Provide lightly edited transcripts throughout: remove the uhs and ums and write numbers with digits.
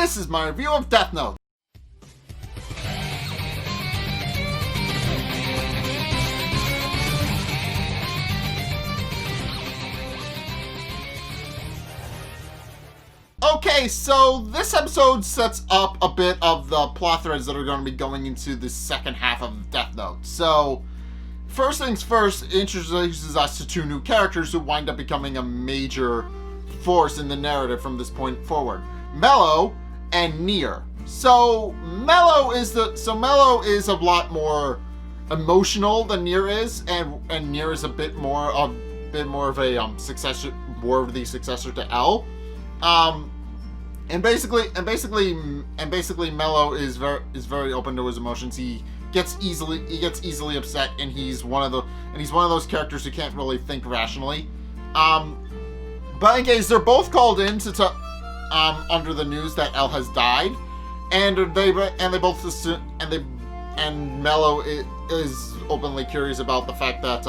this is my review of Death Note. Okay, so this episode sets up a bit of the plot threads that are going to be going into the second half of Death Note. So, first things first, it introduces us to two new characters who wind up becoming a major force in the narrative from this point forward. Mello and Near. So Mello is a lot more emotional than Near is, and Near is a bit more of a successor, worthy successor to L. And basically Mello is very open to his emotions. He gets easily upset, and he's one of those characters who can't really think rationally. But in case they're both called in to under the news that L has died, and Mello is openly curious about the fact that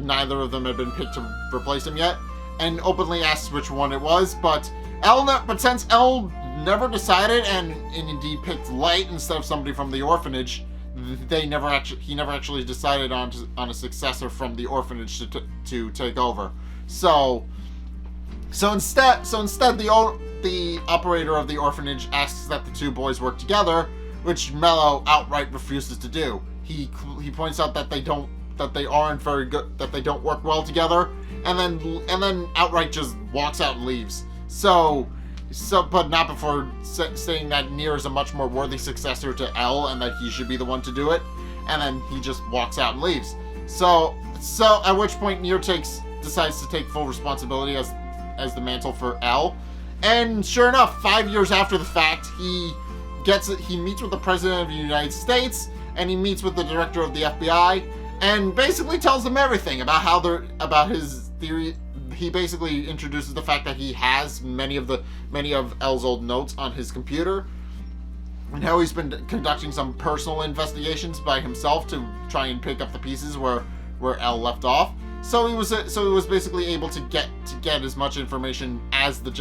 neither of them had been picked to replace him yet, and openly asks which one it was, but since L never decided and indeed picked Light instead of somebody from the orphanage, he never actually decided on a successor from the orphanage to take over. So instead the operator of the orphanage asks that the two boys work together, which Mello outright refuses to do. He points out that they aren't very good, that they don't work well together, and then outright just walks out and leaves. But not before saying that Near is a much more worthy successor to L and that he should be the one to do it, and then he just walks out and leaves. So at which point Near decides to take full responsibility as the mantle for L, and sure enough, 5 years after the fact, he meets with the President of the United States, and he meets with the Director of the FBI, and basically tells them everything about his theory. He basically introduces the fact that he has many of L's old notes on his computer, and how he's been conducting some personal investigations by himself to try and pick up the pieces where L left off. So he was basically able to get as much information as the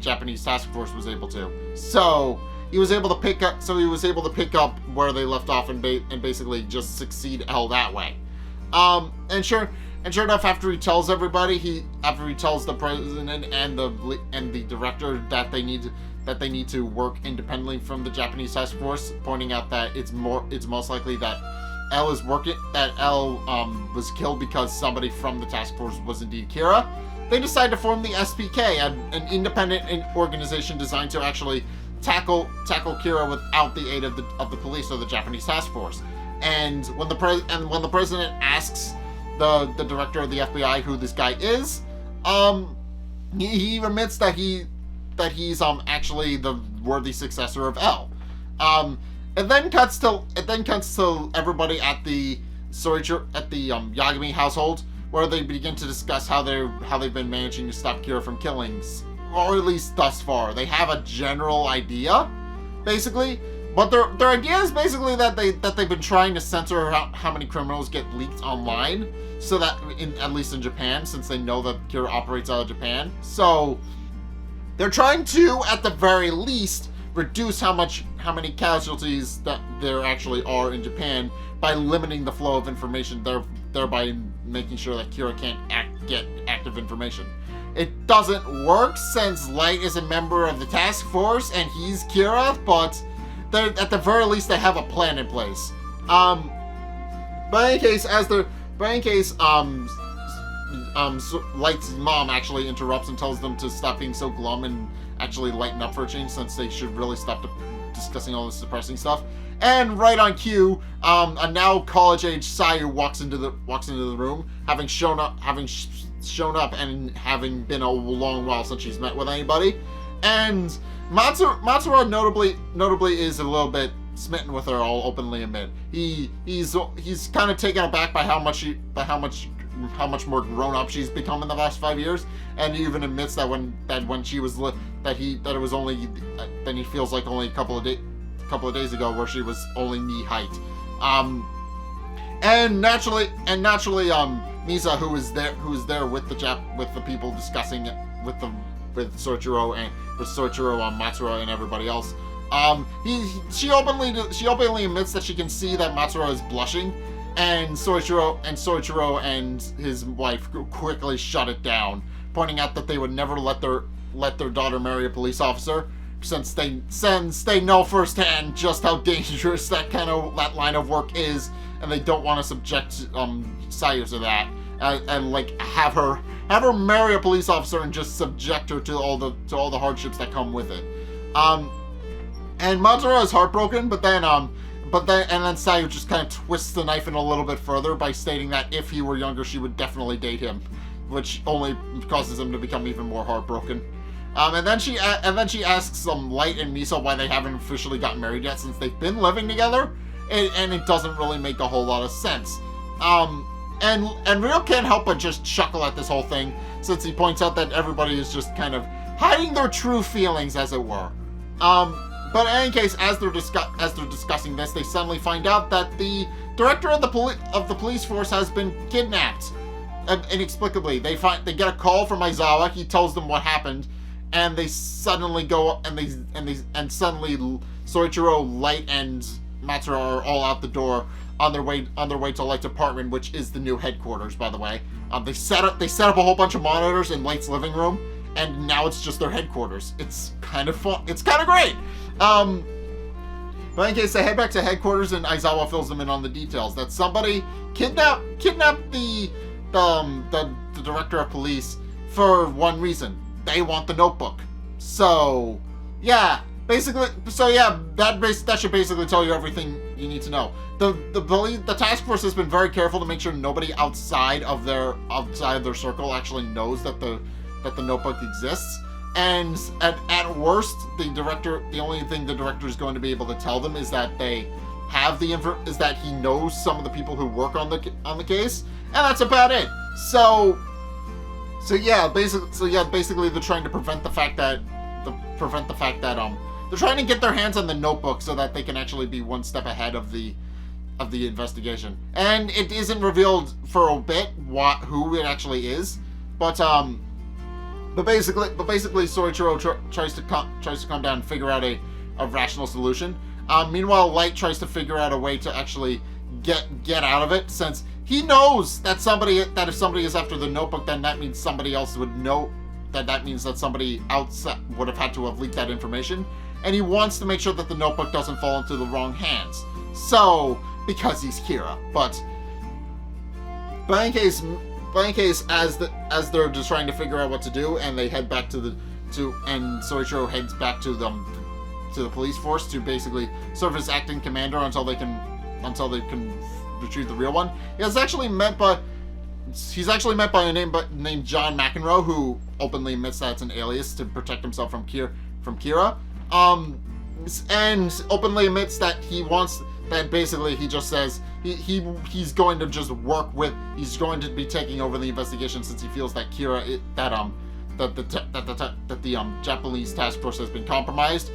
Japanese task force was able to. So he was able to pick up where they left off and basically just succeed L that way. And sure enough, after he tells everybody, after he tells the president and the director that they need to work independently from the Japanese task force, pointing out that it's most likely that L was killed because somebody from the task force was indeed Kira. They decide to form the SPK, an independent organization designed to actually tackle Kira without the aid of the police or the Japanese task force. And when the president asks the director of the FBI who this guy is, he admits that he's actually the worthy successor of L. It then cuts to everybody at the Yagami household, where they begin to discuss how they've been managing to stop Kira from killings, or at least thus far. They have a general idea, basically, but their idea is basically that they've been trying to censor how many criminals get leaked online, so that at least in Japan, since they know that Kira operates out of Japan. So they're trying to, at the very least, reduce how many casualties that there actually are in Japan by limiting the flow of information, thereby making sure that Kira can't get active information. It doesn't work since Light is a member of the task force and he's Kira, but at the very least they have a plan in place. But in any case, Light's mom actually interrupts and tells them to stop being so glum and actually lighten up for a change, since they should really stop discussing all this depressing stuff. And right on cue, a now college-age Sayu walks into the room, having shown up and having been a long while since she's met with anybody. And Matsura notably is a little bit smitten with her. I'll openly admit. He's kind of taken aback by how much more grown up she's become in the last 5 years, and he even admits that when she was he feels like only a couple of days ago where she was only knee height. And naturally, Misa, who is there with the people discussing it, with Soichiro and Matsura and everybody else. She openly admits that she can see that Matsura is blushing, and Soichiro and his wife quickly shut it down, pointing out that they would never let their daughter marry a police officer, since they know firsthand just how dangerous that line of work is, and they don't want to subject Sayu to that, and like have her marry a police officer and just subject her to all the hardships that come with it. And Matsura is heartbroken, but then Sayu just kind of twists the knife in a little bit further by stating that if he were younger, she would definitely date him, which only causes him to become even more heartbroken. And then she asks Light and Miso why they haven't officially gotten married yet, since they've been living together, and it doesn't really make a whole lot of sense. And Ryo can't help but just chuckle at this whole thing, since he points out that everybody is just kind of hiding their true feelings, as it were. But in any case, as they're discussing this, they suddenly find out that the director of the police force has been kidnapped. Inexplicably, they get a call from Aizawa. He tells them what happened, and they suddenly go and suddenly Soichiro, Light, and Matsura are all out the door on their way to Light's apartment, which is the new headquarters, by the way. They set up a whole bunch of monitors in Light's living room, and now it's just their headquarters. It's kind of fun. It's kind of great. But in case, they head back to headquarters, and Aizawa fills them in on the details that somebody kidnapped the director of police for one reason. They want the notebook. So yeah, that should basically tell you everything you need to know. The task force has been very careful to make sure nobody outside of their circle actually knows that the notebook exists. And at worst, the only thing the director is going to be able to tell them is that is that he knows some of the people who work on the case, and that's about it. So basically they're trying to prevent the fact that they're trying to get their hands on the notebook so that they can actually be one step ahead of the investigation. And it isn't revealed for a bit who it actually is, but basically Soichiro tries to calm down and figure out a rational solution. Meanwhile, Light tries to figure out a way to actually get out of it, since he knows that if somebody is after the notebook, then that means somebody else would know. That means that somebody outside would have had to have leaked that information, and he wants to make sure that the notebook doesn't fall into the wrong hands. So, because he's Kira, but in case, as they're just trying to figure out what to do, and they head back and Soichiro heads back to the police force to basically serve as acting commander until they can retrieve the real one. He's actually met by a name named John McEnroe, who openly admits that it's an alias to protect himself from Kira. And openly admits that he just says he's going to just he's going to be taking over the investigation, since he feels that the Japanese task force has been compromised,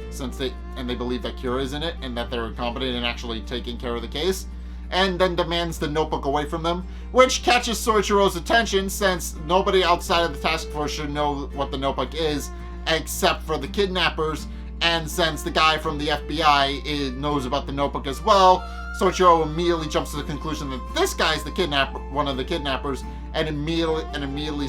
they believe that Kira is in it, and that they're incompetent in actually taking care of the case, and then demands the notebook away from them, which catches Soichiro's attention, since nobody outside of the task force should know what the notebook is except for the kidnappers. And since the guy from the FBI knows about the notebook as well, Soichiro immediately jumps to the conclusion that this guy's one of the kidnappers, and immediately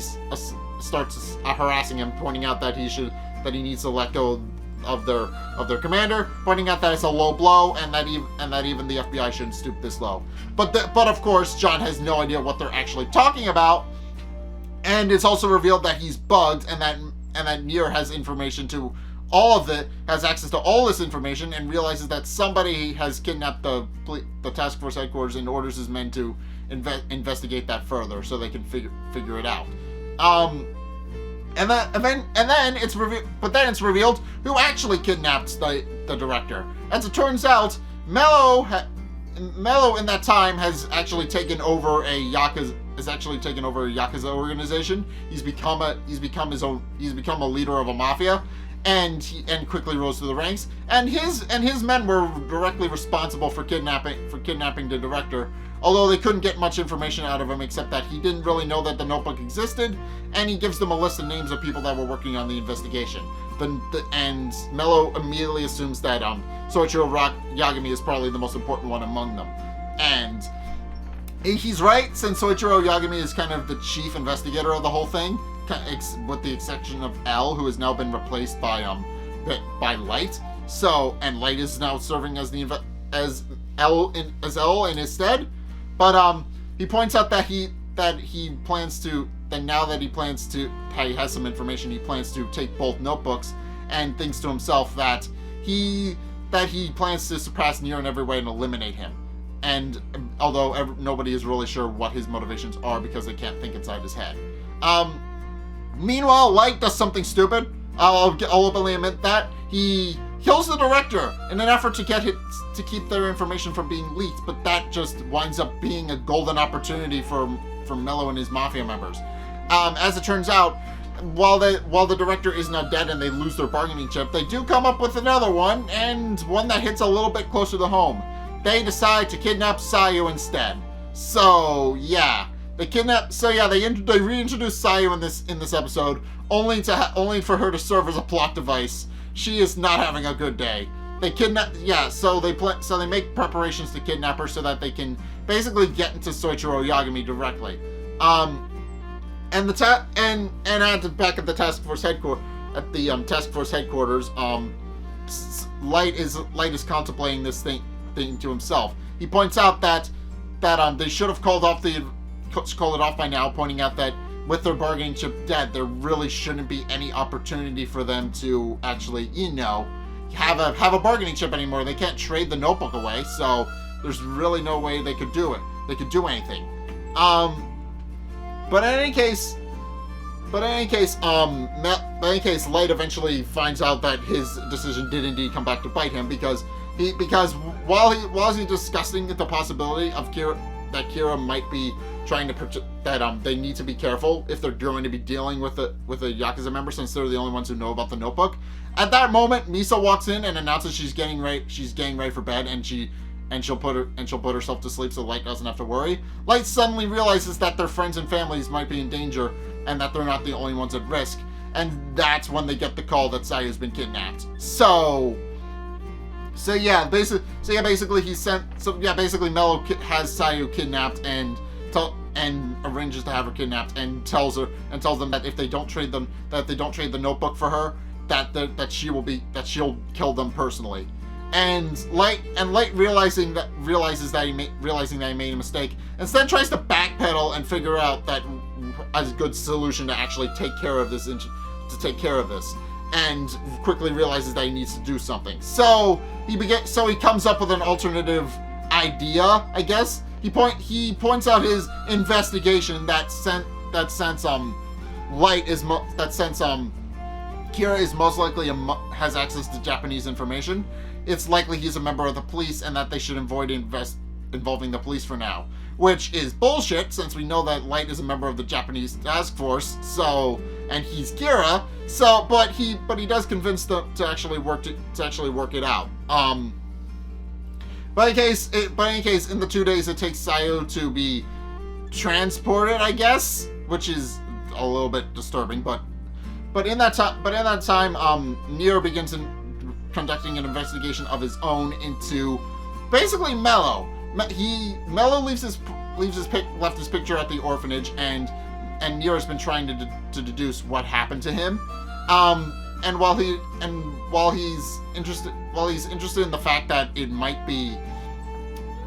starts harassing him, pointing out that he needs to let go of their commander, pointing out that it's a low blow, and that even the FBI shouldn't stoop this low. But of course, John has no idea what they're actually talking about, and it's also revealed that he's bugged, and that Near has access to all this information, and realizes that somebody has kidnapped the task force headquarters and orders his men to investigate that further so they can figure it out. And then it's revealed who actually kidnapped the director. As it turns out, Mello in that time has actually taken over a Yakuza organization. He's become a leader of a mafia, and quickly rose through the ranks. And his men were directly responsible for kidnapping the director, although they couldn't get much information out of him except that he didn't really know that the notebook existed, and he gives them a list of names of people that were working on the investigation. And Mello immediately assumes that Soichiro Yagami is probably the most important one among them. And he's right, since Soichiro Yagami is kind of the chief investigator of the whole thing, with the exception of L, who has now been replaced by Light. So, and Light is now serving as L in his stead. But he points out that he has some information, he plans to take both notebooks, and thinks to himself that he plans to surpass Near in every way and eliminate him. And although nobody is really sure what his motivations are because they can't think inside his head. Meanwhile, Light does something stupid. I'll openly admit that. He kills the director in an effort to keep their information from being leaked, but that just winds up being a golden opportunity for Mello and his mafia members. As it turns out, while the director is not dead and they lose their bargaining chip, they do come up with another one, and one that hits a little bit closer to home. They decide to kidnap Sayu instead. So yeah, they reintroduce Sayu in this episode, only for her to serve as a plot device. She is not having a good day. So they make preparations to kidnap her so that they can basically get into Soichiro Yagami directly. And at the back of the task force headquarters, Light is contemplating this thing to himself. He points out that they should have called it off by now, pointing out that with their bargaining chip dead, there really shouldn't be any opportunity for them to actually, have a bargaining chip anymore. They can't trade the notebook away, so there's really no way they could do it. They could do anything. But in any case, Light eventually finds out that his decision did indeed come back to bite him because while he's discussing the possibility of Kira might be trying to they need to be careful if they're going to be dealing with a Yakuza member, since they're the only ones who know about the notebook. At that moment, Misa walks in and announces she's getting ready for bed, and she'll put herself to sleep so Light doesn't have to worry. Light suddenly realizes that their friends and families might be in danger and that they're not the only ones at risk, and that's when they get the call that Sayu's been kidnapped. Basically Mello has Sayu kidnapped and arranges to have her kidnapped, and tells them that if they don't trade the notebook for her, that she'll kill them personally. And Light realizing that he made a mistake, instead tries to backpedal and figure out that a good solution to actually take care of this, and quickly realizes that he needs to do something. So he comes up with an alternative idea, I guess. He points out his investigation Kira is most likely has access to Japanese information. It's likely he's a member of the police and that they should avoid involving the police for now. Which is bullshit, since we know that Light is a member of the Japanese task force, and he's Kira, but he does convince them to actually work it out. But in any case, in the 2 days it takes Sayu to be transported, I guess, which is a little bit disturbing, but in that time, Near begins conducting an investigation of his own into basically Mello. Mello left his picture at the orphanage, and Near has been trying to deduce what happened to him. And while he's interested in the fact that it might be,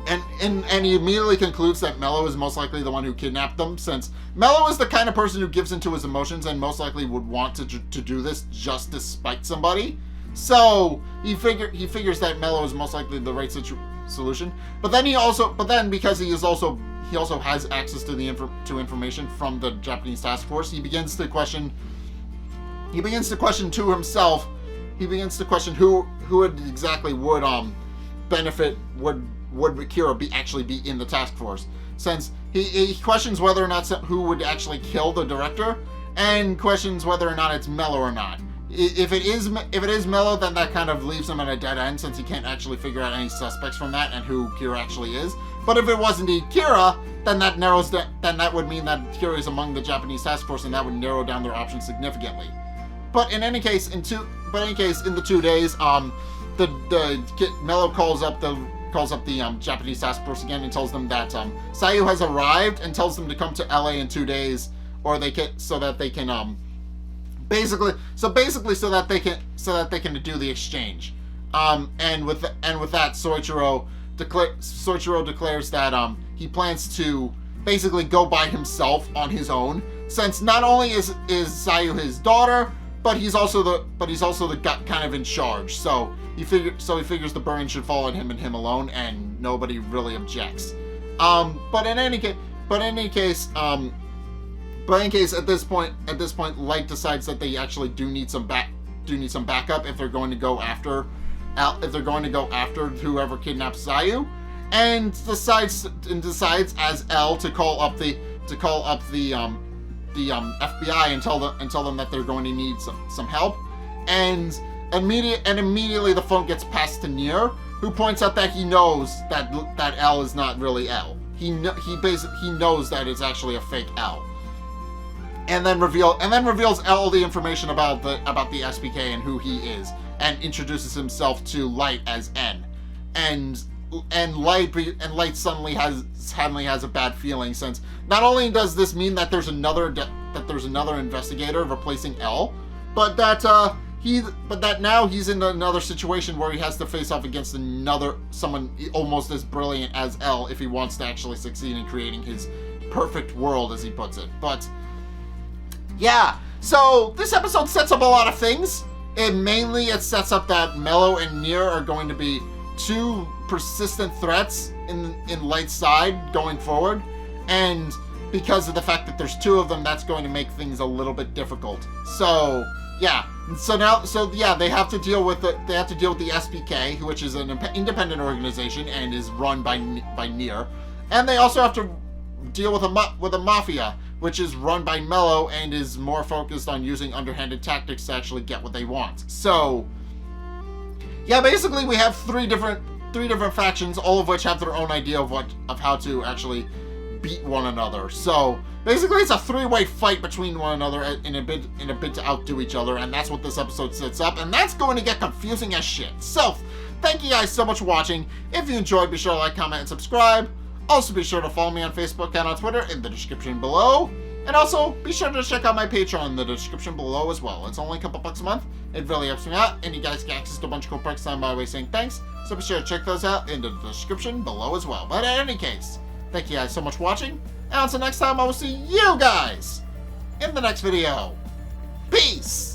and he immediately concludes that Mello is most likely the one who kidnapped them, since Mello is the kind of person who gives into his emotions and most likely would want to do this just to spite somebody. So he figures that Mello is most likely the right solution. But then because he also has access to information from the Japanese task force, he begins to question to himself. He begins to question who exactly would benefit, would Kira actually be in the task force, since he questions whether or not who would actually kill the director, and questions whether or not it's Mello or not. if it is Mello, then that kind of leaves him at a dead end, since he can't actually figure out any suspects from that and who Kira actually is. But if it was indeed Kira, then that would mean that Kira is among the Japanese task force, and that would narrow down their options significantly. But in any case, in the 2 days, Mello calls up the Japanese task force again and tells them that Sayu has arrived, and tells them to come to LA in 2 days, or they can so that they can do the exchange. And with that, Soichiro declares that he plans to basically go by himself on his own, since not only is Sayu his daughter, but he's also the guy kind of in charge. So he figures the burden should fall on him and him alone, and nobody really objects. But in any case, at this point, Light decides that they actually do need some backup if they're going to go after whoever kidnaps Sayu, and decides as L to call up the FBI and tell them that they're going to need some help, and immediately the phone gets passed to Near, who points out that he knows that L is not really L. He knows that it's actually a fake L. And then reveals L the information about the SPK and who he is, and introduces himself to Light as N. And Light suddenly has a bad feeling, since not only does this mean that there's another investigator replacing L, but that now he's in another situation where he has to face off against someone almost as brilliant as L if he wants to actually succeed in creating his perfect world, as he puts it. But yeah, so this episode sets up a lot of things. It sets up that Mello and Near are going to be two persistent threats in Light's side going forward, and because of the fact that there's two of them, that's going to make things a little bit difficult. So yeah, they have to deal with the SPK, which is an independent organization and is run by Near, and they also have to deal with a mafia, which is run by Mello and is more focused on using underhanded tactics to actually get what they want. So yeah, basically we have three different factions, all of which have their own idea of how to actually beat one another. So basically it's a three-way fight between one another in a bid to outdo each other, and that's what this episode sets up, and that's going to get confusing as shit. So thank you guys so much for watching. If you enjoyed, be sure to like, comment, and subscribe. Also be sure to follow me on Facebook and on Twitter in the description below. And also, be sure to check out my Patreon in the description below as well. It's only a couple bucks a month. It really helps me out, and you guys get access to a bunch of cool perks on my way saying thanks. So be sure to check those out in the description below as well. But in any case, thank you guys so much for watching. And until next time, I will see you guys in the next video. Peace!